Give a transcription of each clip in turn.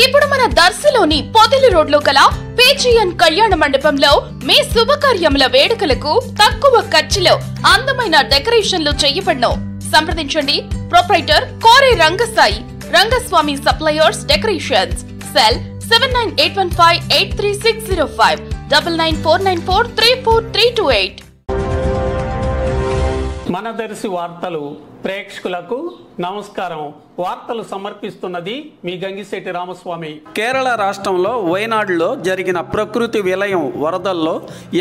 ఇప్పుడు మన దర్శిలోని పొదిలి రోడ్లో గల పేజియన్ కళ్యాణ మండపంలో మీ శుభకార్యముల వేడుకలకు తక్కువ ఖర్చులో అందమైన డెకరేషన్లు చేయబడను. సంప్రదించండి ప్రొప్రైటర్ కోరే Rangasai Rangaswamy suppliers decorations. Cell 7981583605 9949434328. మన దర్శి వార్తలు ప్రేక్షకులకు నమస్కారం. వార్తలు సమర్పిస్తున్నది మీ గంగిశెట్టి రామస్వామి. కేరళ రాష్ట్రంలో వైనాడులో జరిగిన ప్రకృతి విలయం వరదల్లో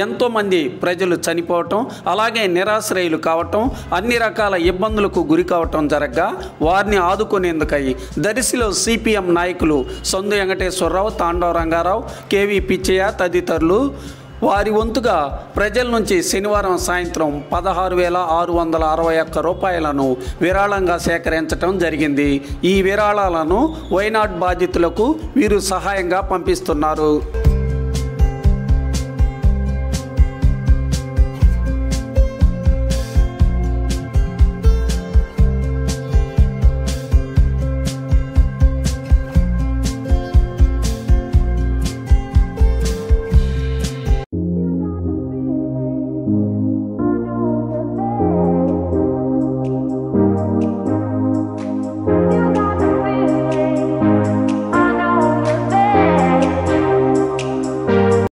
ఎంతోమంది ప్రజలు చనిపోవటం, అలాగే నిరాశ్రయులు కావటం, అన్ని రకాల ఇబ్బందులకు గురి కావటం జరగగా వారిని ఆదుకునేందుకై దర్శిలో సిపిఎం నాయకులు సొందు వెంకటేశ్వరరావు, తాండవ రంగారావు, కేవీ పిచ్చయ్య తదితరులు వారి వంతుగా ప్రజల నుంచి శనివారం సాయంత్రం 16,661 రూపాయలను విరాళంగా సేకరించడం జరిగింది. ఈ విరాళాలను వైనాడ్ బాధితులకు వీరు సహాయంగా పంపిస్తున్నారు.